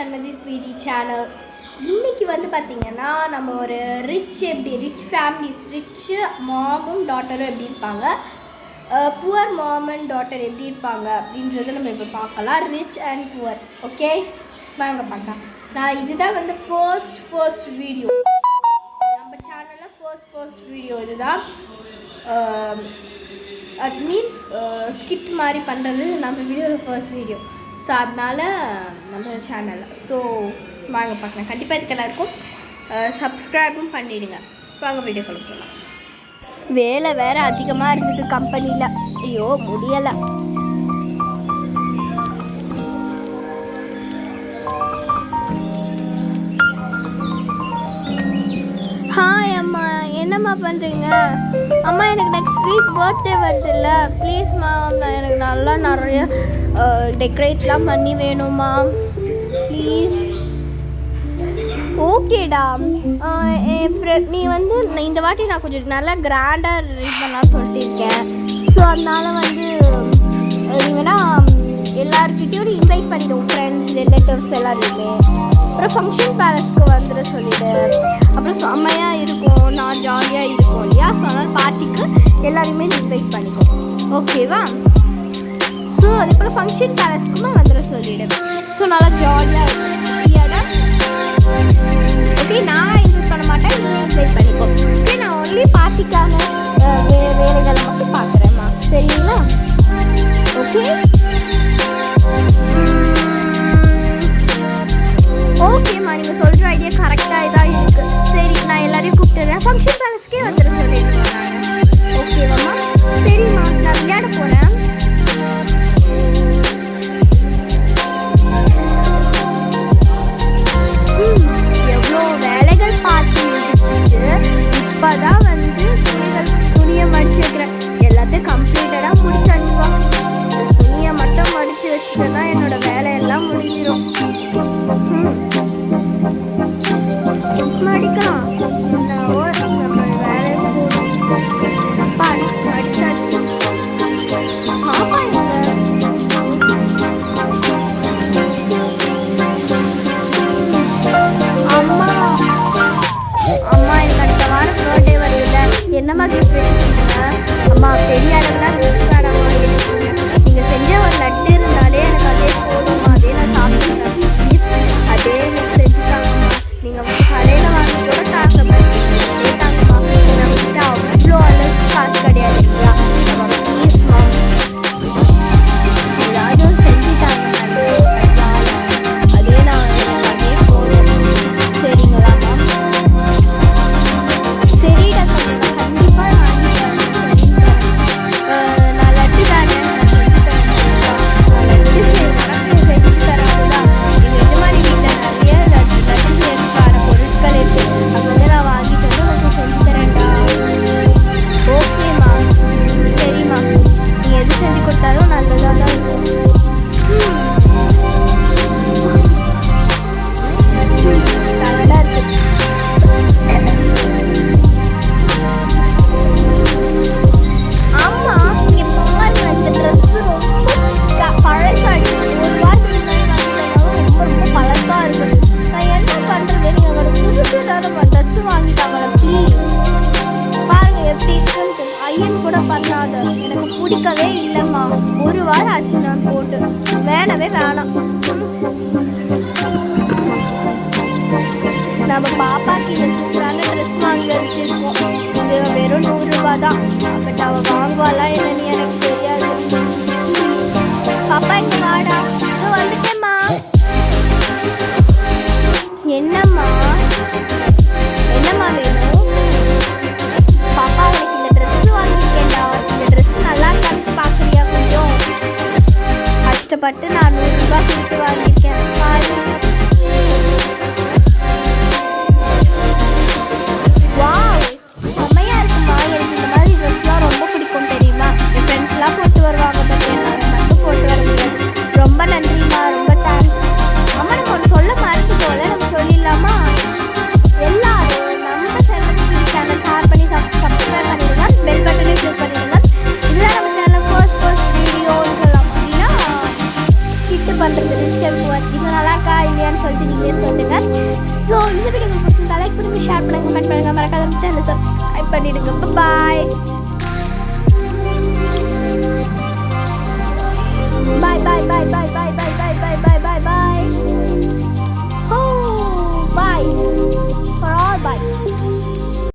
Shanmathi sweetie channel. இன்றைக்கி வந்து பார்த்திங்கன்னா நம்ம ஒரு ரிச் ஃபேமிலிஸ், ரிச்சு மாமும் டாட்டரும் எப்படி இருப்பாங்க, புவர் மாம் அண்ட் டாட்டர் எப்படி இருப்பாங்க அப்படின்றத நம்ம இப்போ பார்க்கலாம். Rich and poor. ஓகே, வாங்க பார்க்கலாம். நான் இதுதான் வந்து ஃபர்ஸ்ட் வீடியோ நம்ம சேனலில். ஃபர்ஸ்ட் வீடியோ இதுதான். அட் மீன்ஸ் ஸ்கிட் மாதிரி பண்ணுறது நம்ம வீடியோவில் ஃபர்ஸ்ட் வீடியோ. ஸோ அதனால் நம்ம சேனலில். ஸோ வாங்க பார்க்கலாம். கண்டிப்பாக இதுக்கு எல்லாருக்கும் சப்ஸ்கிரைபும் பண்ணிவிடுங்க. வாங்க வீடியோ கொடுக்கலாம். வேலை வேறு அதிகமாக இருந்தது கம்பெனியில். ஐயோ முடியலை. ஹாய் அம்மா, என்னம்மா பண்ணுறீங்க? அம்மா எனக்கு நெக்ஸ்ட் வீக் பர்த்டே வருதுல்ல, ப்ளீஸ்மா நான் எனக்கு நல்லா நிறைய டெக்கரேட்லாம் பண்ணி வேணும்மா ப்ளீஸ். ஓகேடா. நீ வந்து இந்த வாட்டி நான் கொஞ்சம் நல்லா கிராண்டாக ரெடி பண்ணலாம்னு சொல்லிட்டு இருக்கேன். ஸோ அதனால் வந்து நீ வேணால் எல்லாருக்கிட்டையும் இன்வைட் பண்ணிவிடுவோம், ஃப்ரெண்ட்ஸ் ரிலேட்டிவ்ஸ் எல்லாருமே. அப்புறம் ஃபங்க்ஷன் பேலஸ்க்கு வந்துட சொல்லிவிடு. அப்புறம் செம்மையாக இருக்கும், நான் ஜாலியாக இருக்கும் இல்லையா? ஸோ அதனால் பார்ட்டிக்கு எல்லாருமே இன்வைட் பண்ணிக்கோ, ஓகேவா? ஸோ அதுக்கப்புறம் ஃபங்க்ஷன் பேலஸ்க்குமே வந்துட சொல்லிவிடு. ஸோ நல்லா ஜாலியாக இருக்கும். ஓகே, நான் இன்வைட் பண்ண மாட்டேன், நீ இன்வைட் பண்ணிக்கோ. ஓகே, நான் ஒன்லி பார்ட்டிக்கான வேலைகளை மட்டும் பார்க்குறேம்மா, சரிங்களா? ஓகே ஓகேம்மா, நீங்கள் சொல்கிற ஐடியா கரெக்டாக இதாக இருக்குது. சரி, நான் எல்லாரையும் கூப்பிட்டுறேன். ஃபங்க்ஷன் பேலஸ்க்கே வந்துட சொல்லிடுறேன் நான். ஓகேவாம்மா? சரிம்மா, நான் விளையாட போகிறேன். எவ்வளோ வேலைகள் பார்த்து முடிச்சுட்டு இப்போ தான் வந்து துணியை மடித்து வைக்கிறேன். எல்லாத்தையும் கம்ப்ளீட்டடாக முடிச்சாச்சுப்பா. துணியை மட்டும் மடித்து வச்சுட்டேன்னா என்னோட வேலையெல்லாம் முடிஞ்சிடும். மடிக்கலாம், நம்ம வேலையை மடிச்சாச்சு. பாப்பா அம்மா எனக்கு அடுத்த வாரம் பர்த்டே வருதுல்ல, என்னம்மா கிஃப்ட் வச்சுருக்கீங்க? அம்மா பெரிய அளவுலாம் கிஃப்ட் வேணாம்மா, நீங்கள் செஞ்ச ஒரு லட்டு இருந்தாலே எனக்கு அதே போதும்மா, அதே நான் சாப்பிட்டுருக்கேன். ப்ளீஸ் அதே எனக்கு செஞ்சுட்டாங்கம்மா. நீங்கள் கடையில் வாங்கிட்டோட காசை பற்றி தாங்கம்மா. நம்மகிட்ட அவ்வளோ அளவுக்கு காசு கிடையாது இல்லையா? ப்ளீஸ்மா ஏதாவது செஞ்சுட்டாங்க, அதே நான் அதே போதும், சரிங்களாம்மா? சரிடா, கண்டிப்பாக நான் லட்டு தானே, நான் செஞ்சு தரேன். எங்கள் எஜமானி வீட்டில் நிறைய லட்டு செய்யறதுக்கான பொருட்கள் இருக்குது, அங்கே வந்து நான் வாங்கிட்டு வந்து உங்களுக்கு செஞ்சு தரேன்டா. ஓகேம்மா, சரிம்மா, நீங்கள் எது செஞ்சு கொடுத்தாலும் நல்லதாக தான் இருக்கும். நல்லா இருக்கு. ஆமா, இங்கே பாருங்க, இந்த ட்ரெஸ்ஸு ரொம்ப பழசாயிடுச்சு. ஒரு வாரத்துக்கு முன்னாடி வாங்கிட்டாலும் ரொம்ப பழசாக இருக்குது. நான் என்ன பண்ணுறது? நீங்கள் ஒரு புதுசு ஏதாவது ட்ரெஸ்ஸு வாங்கிட்டாங்களா ப்ளீஸ்? பாருங்க எப்படி இருக்குன்ட்டு. ஐயன் கூட பண்ணாத, எனக்கு பிடிக்கவே இல்லைம்மா. ஒரு வாரம் ஆச்சு நான் போட்டு, வேணவே வேணாம். நம்ம பாப்பாக்கு இந்த சூப்பரான ட்ரெஸ் வாங்கி வச்சுருக்கோம். இது வெறும் 100 ரூபா தான். பட் அவள் வாங்குவாளா என்னன்னு எனக்கு தெரியாது. பாப்பா இங்கே வாடா. வந்துட்டேம்மா. என்னம்மா வேணும்? பாப்பா எனக்கு இந்த ட்ரெஸ் வாங்கியிருக்கேன்டா. இந்த ட்ரெஸ் நல்லா இருக்கான்னு பார்க்குறியா? கொஞ்சம் கஷ்டப்பட்டு நான் 100 ரூபா கொடுத்து வாங்கியிருக்கேன். பாரு, செம்மையாக இருக்குமா. எனக்கு இந்த மாதிரி ட்ரெஸ்லாம் ரொம்ப பிடிக்கும் தெரியுமா? என் ஃப்ரெண்ட்ஸ்லாம் போட்டு வருவாங்க, பட் என்னால் மட்டும் போட்டு வர முடியாது. ரொம்ப நன்றிம்மா, ரொம்ப தேங்க்ஸ். அம்மா, நம்ம ஒன்று சொல்ல மறந்து போல, நம்ம சொல்லிடலாமா? எல்லாரும் நம்ம சேனல் ஷேர் பண்ணி சப்ஸ்கிரைப் பண்ணிடுங்க, பெல் பட்டனை கிளிக் பண்ணிடுங்க. இதுதான் நம்ம சேனல் ஃபர்ஸ்ட் வீடியோன்னு சொல்லலாம். அப்படின்னா இன்னும் நல்லா இருக்கா இல்லையான்னு சொல்லிட்டு நீங்களே சொல்லுங்கள். ஸோ இந்த வீடியோ உங்களுக்கு பிடிச்சிருந்தா லைக் பண்ணுங்கள், ஷேர் பண்ணுங்கள், கமெண்ட் பண்ணுங்கள், மறக்காத சேனலை சப்ஸ்கிரைப் பண்ணிவிடுங்க. பாய் பாய் பாய் பாய் பாய் பாய்.